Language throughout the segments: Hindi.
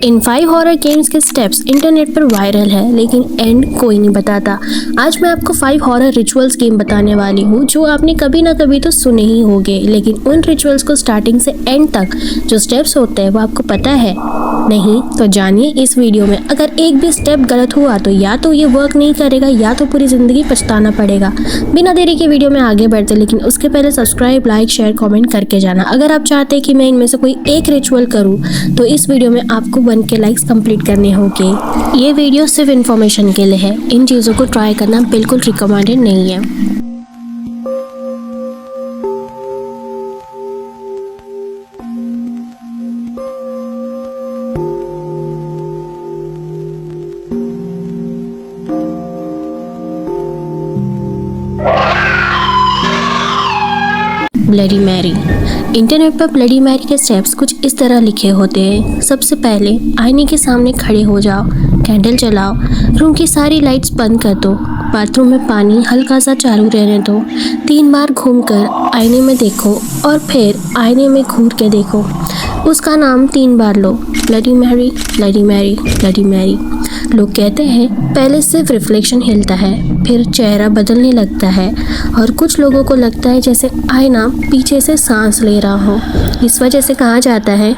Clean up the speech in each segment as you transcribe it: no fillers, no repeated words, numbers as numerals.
इन 5 हॉरर गेम्स के स्टेप्स इंटरनेट पर वायरल है, लेकिन एंड कोई नहीं बताता। आज मैं आपको 5 हॉरर रिचुअल्स गेम बताने वाली हूँ जो आपने कभी ना कभी तो सुने ही होंगे, लेकिन उन रिचुअल्स को स्टार्टिंग से एंड तक जो स्टेप्स होते हैं वो आपको पता है नहीं? तो जानिए इस वीडियो में। अगर एक भी स्टेप गलत हुआ तो या तो ये वर्क नहीं करेगा या तो पूरी ज़िंदगी पछताना पड़ेगा। बिना देरी के वीडियो में आगे बढ़ते, लेकिन उसके पहले सब्सक्राइब, लाइक, शेयर, कमेंट करके जाना। अगर आप चाहते हैं कि मैं इनमें से कोई एक रिचुअल करूँ तो इस वीडियो में आपको 1 के लाइक्स कंप्लीट करने होंगे। ये वीडियो सिर्फ इन्फॉर्मेशन के लिए है, इन चीज़ों को ट्राई करना बिल्कुल रिकमेंडेड नहीं है। Bloody Mary. इंटरनेट पर ब्लडी मैरी के स्टेप्स कुछ इस तरह लिखे होते हैं। सबसे पहले आईने के सामने खड़े हो जाओ, कैंडल जलाओ, रूम की सारी लाइट्स बंद कर दो, बाथरूम में पानी हल्का सा चालू रहने दो, 3 बार घूमकर आईने में देखो और फिर आईने में घूर के देखो। उसका नाम 3 बार लो, bloody Mary, bloody Mary, bloody Mary. लोग कहते हैं पहले सिर्फ रिफ्लेक्शन हिलता है, फिर चेहरा बदलने लगता है और कुछ लोगों को लगता है जैसे आईना पीछे से सांस ले रहा हो। इस वजह से कहा जाता है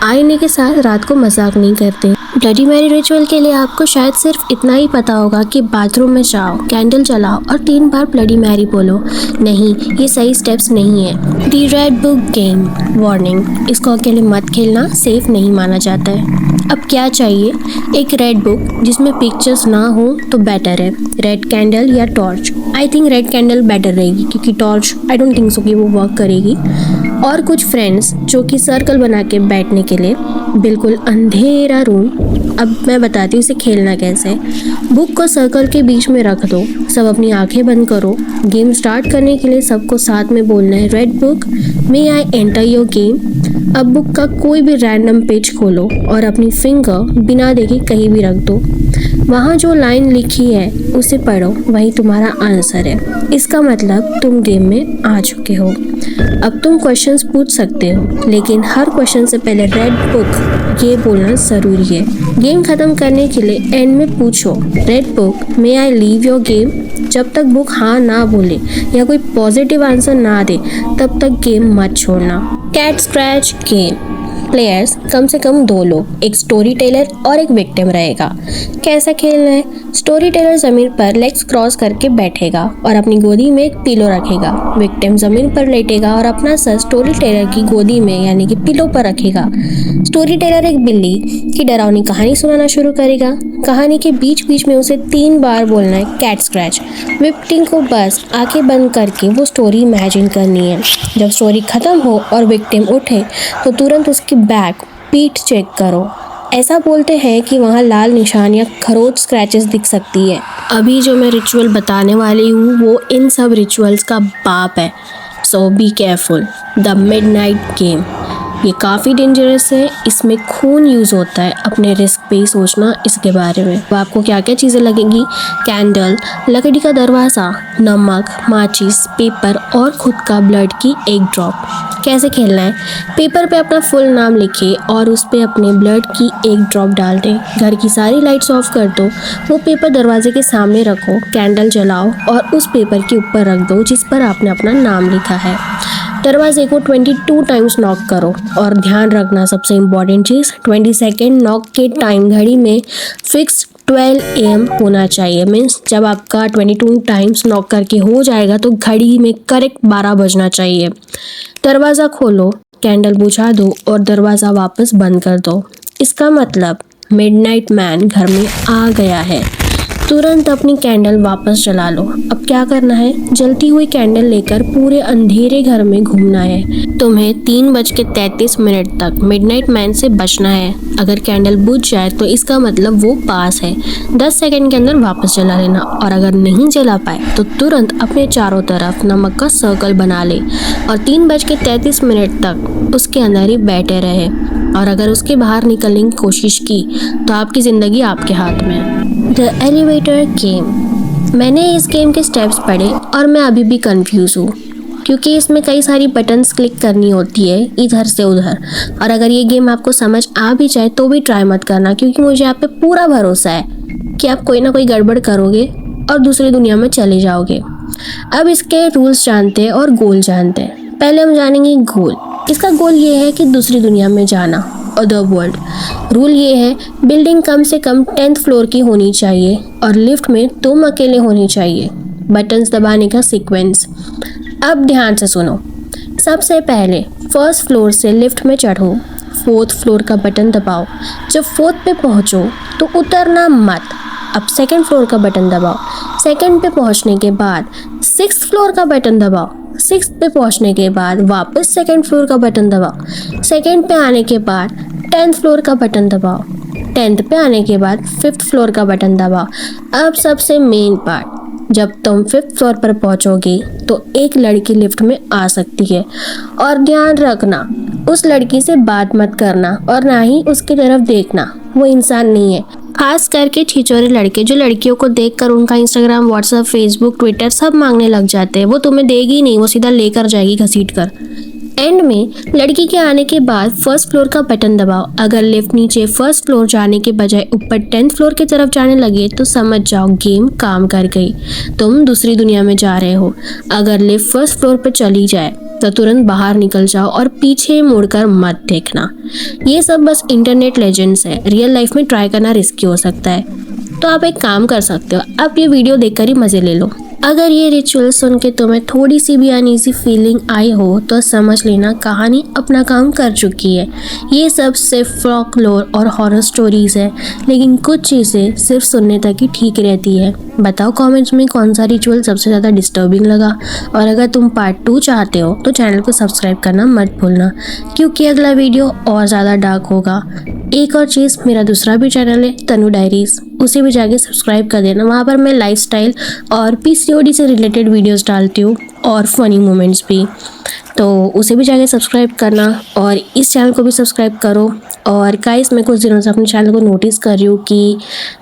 आईने के साथ रात को मजाक नहीं करते। ब्लडी मैरी रिचुअल के लिए आपको शायद सिर्फ इतना ही पता होगा कि बाथरूम में जाओ, कैंडल जलाओ और 3 बार ब्लडी मैरी बोलो। नहीं, ये सही स्टेप्स नहीं है। दी रेड बुक गेम। वार्निंग, इसको अकेले मत खेलना, सेफ नहीं माना जाता है। अब क्या चाहिए? एक रेड बुक जिसमें पिक्चर्स ना हो तो बेटर है। रेड कैंडल या torch. I think red candle better रहेगी क्योंकि torch I don't think so कि वो वर्क करेगी। और कुछ फ्रेंड्स जो कि सर्कल बना के बैठने के लिए। बिल्कुल अंधेरा रूम। अब मैं बताती हूँ इसे खेलना कैसे। बुक को सर्कल के बीच में रख दो, सब अपनी आंखें बंद करो। गेम स्टार्ट करने के लिए सबको साथ में बोलना है, red book may I enter your game. अब बुक का कोई भी रैंडम पेज खोलो और अपनी फिंगर बिना देखे कहीं भी रख दो। वहाँ जो लाइन लिखी है उसे पढ़ो, वही तुम्हारा आंसर है। इसका मतलब तुम गेम में आ चुके हो। अब तुम क्वेश्चंस पूछ सकते हो, लेकिन हर क्वेश्चन से पहले रेड बुक ये बोलना ज़रूरी है। गेम ख़त्म करने के लिए एंड में पूछो, red book may I leave your game. जब तक बुक हाँ ना बोले या कोई पॉजिटिव आंसर ना दे तब तक गेम मत छोड़ना। Cat scratch game. प्लेयर्स कम से कम 2 लोग, एक स्टोरी टेलर और एक विक्टिम रहेगा। कैसा खेलना है? स्टोरी टेलर ज़मीन पर लेग्स क्रॉस करके बैठेगा और अपनी गोदी में एक पिलो रखेगा। विक्टिम ज़मीन पर लेटेगा और अपना सर स्टोरी टेलर की गोदी में यानी कि पिलो पर रखेगा। स्टोरी टेलर एक बिल्ली की डरावनी कहानी सुनाना शुरू करेगा। कहानी के बीच बीच में उसे 3 बार बोलना है, कैट स्क्रैच। विक्टिम को बस आंखें बंद करके वो स्टोरी इमेजिन करनी है। जब स्टोरी ख़त्म हो और विक्टिम उठे तो तुरंत उसकी बैक, पीठ चेक करो। ऐसा बोलते हैं कि वहाँ लाल निशान या खरोच स्क्रैचेस दिख सकती है। अभी जो मैं रिचुअल बताने वाली हूँ वो इन सब रिचुअल्स का बाप है, so be careful. The midnight game. ये काफ़ी डेंजरस है, इसमें खून यूज़ होता है। अपने रिस्क पे ही सोचना इसके बारे में। तो आपको क्या क्या चीज़ें लगेंगी? कैंडल, लकड़ी का दरवाज़ा, नमक, माचिस, पेपर और खुद का ब्लड की एक ड्रॉप। कैसे खेलना है? पेपर पे अपना फुल नाम लिखे और उस पे अपने ब्लड की एक ड्रॉप डाल दें। घर की सारी लाइट्स ऑफ कर दो। वो पेपर दरवाजे के सामने रखो, कैंडल जलाओ और उस पेपर के ऊपर रख दो जिस पर आपने अपना नाम लिखा है। दरवाजे को 22 टाइम्स नॉक करो और ध्यान रखना सबसे इम्पॉर्टेंट चीज़, 20 सेकेंड नॉक के टाइम घड़ी में फिक्स 12 AM होना चाहिए। मीन्स जब आपका 22 टाइम्स नॉक करके हो जाएगा तो घड़ी में करेक्ट 12 बजना चाहिए। दरवाज़ा खोलो, कैंडल बुझा दो और दरवाज़ा वापस बंद कर दो। इसका मतलब मिडनाइट मैन घर में आ गया है। तुरंत अपनी कैंडल वापस जला लो। अब क्या करना है? जलती हुई कैंडल लेकर पूरे अंधेरे घर में घूमना है। तुम्हें 3:33 तक मिडनाइट मैन से बचना है। अगर कैंडल बुझ जाए तो इसका मतलब वो पास है। 10 सेकंड के अंदर वापस जला लेना और अगर नहीं जला पाए तो तुरंत अपने चारों तरफ नमक का सर्कल बना ले और 3:33 तक उसके अंदर ही बैठे रहे। और अगर उसके बाहर निकलने की कोशिश की तो आपकी ज़िंदगी आपके हाथ में है। The elevator game. मैंने इस गेम के स्टेप्स पढ़े और मैं अभी भी कंफ्यूज हूँ क्योंकि इसमें कई सारी बटन्स क्लिक करनी होती है इधर से उधर। और अगर ये गेम आपको समझ आ भी जाए तो भी ट्राई मत करना, क्योंकि मुझे आप पे पूरा भरोसा है कि आप कोई ना कोई गड़बड़ करोगे और दूसरी दुनिया में चले जाओगे। अब इसके रूल्स जानते हैं और गोल जानते हैं। पहले हम जानेंगे गोल। इसका गोल ये है कि दूसरी दुनिया में जाना, अदर वर्ल्ड। रूल ये है, बिल्डिंग कम से कम 10th फ्लोर की होनी चाहिए और लिफ्ट में तुम अकेले होनी चाहिए। बटन्स दबाने का सीक्वेंस अब ध्यान से सुनो। सबसे पहले 1st फ्लोर से लिफ्ट में चढ़ो, 4th फ्लोर का बटन दबाओ। जब 4th पे पहुंचो तो उतरना मत। अब 2nd फ्लोर का बटन दबाओ। 2nd पे पहुंचने के बाद 6th फ्लोर का बटन दबाओ। 6th पे पहुंचने के बाद वापस 2nd फ्लोर का बटन दबाओ। 2nd पे आने के बाद 10th फ्लोर का बटन दबाओ। 10th पे आने के बाद 5th फ्लोर का बटन दबाओ। अब सबसे मेन पार्ट, जब तुम 5th फ्लोर पर पहुंचोगे तो एक लड़की लिफ्ट में आ सकती है, और ध्यान रखना उस लड़की से बात मत करना और ना ही उसकी तरफ देखना, वो इंसान नहीं है। खास करके छिछोरे लड़के जो लड़कियों को देखकर उनका इंस्टाग्राम, व्हाट्सएप, फेसबुक, ट्विटर सब मांगने लग जाते हैं, वो तुम्हें देगी नहीं, वो सीधा लेकर जाएगी घसीट कर। एंड में लड़की के आने के बाद 1st फ्लोर का बटन दबाओ। अगर लिफ्ट नीचे 1st फ्लोर जाने के बजाय ऊपर 10th फ्लोर की तरफ जाने लगे तो समझ जाओ गेम काम कर गई, तुम दूसरी दुनिया में जा रहे हो। अगर लिफ्ट 1st फ्लोर पर चली जाए तो तुरंत बाहर निकल जाओ और पीछे मुड़कर मत देखना। ये सब बस इंटरनेट लेजेंड्स है, रियल लाइफ में ट्राई करना रिस्की हो सकता है। तो आप एक काम कर सकते हो, आप ये वीडियो देखकर ही मज़े ले लो। अगर ये रिचुअल सुन के तुम्हें थोड़ी सी भी अनईजी फीलिंग आई हो तो समझ लेना कहानी अपना काम कर चुकी है। ये सब सिर्फ फोकलोर और हॉरर स्टोरीज है, लेकिन कुछ चीज़ें सिर्फ सुनने तक ही ठीक रहती है। बताओ कमेंट्स में कौन सा रिचुअल सबसे ज़्यादा डिस्टर्बिंग लगा, और अगर तुम पार्ट 2 चाहते हो तो चैनल को सब्सक्राइब करना मत भूलना, क्योंकि अगला वीडियो और ज़्यादा डार्क होगा। एक और चीज़, मेरा दूसरा भी चैनल है तनु डायरीज, उसे भी जाके सब्सक्राइब कर देना। वहाँ पर मैं लाइफस्टाइल और PCOD से रिलेटेड वीडियोस डालती हूँ और फनी मोमेंट्स भी, तो उसे भी जाके सब्सक्राइब करना और इस चैनल को भी सब्सक्राइब करो। और गाइस, मैं कुछ दिनों से अपने चैनल को नोटिस कर रही हूँ कि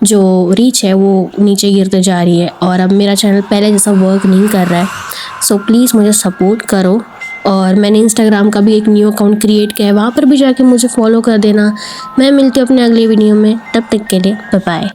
जो रीच है वो नीचे गिरते जा रही है और अब मेरा चैनल पहले जैसा वर्क नहीं कर रहा है। सो प्लीज़ मुझे सपोर्ट करो। और मैंने इंस्टाग्राम का भी एक न्यू अकाउंट क्रिएट किया है, वहाँ पर भी जाके मुझे फॉलो कर देना। मैं मिलती हूँ अपने अगले वीडियो में, तब तक के लिए बाय बाय।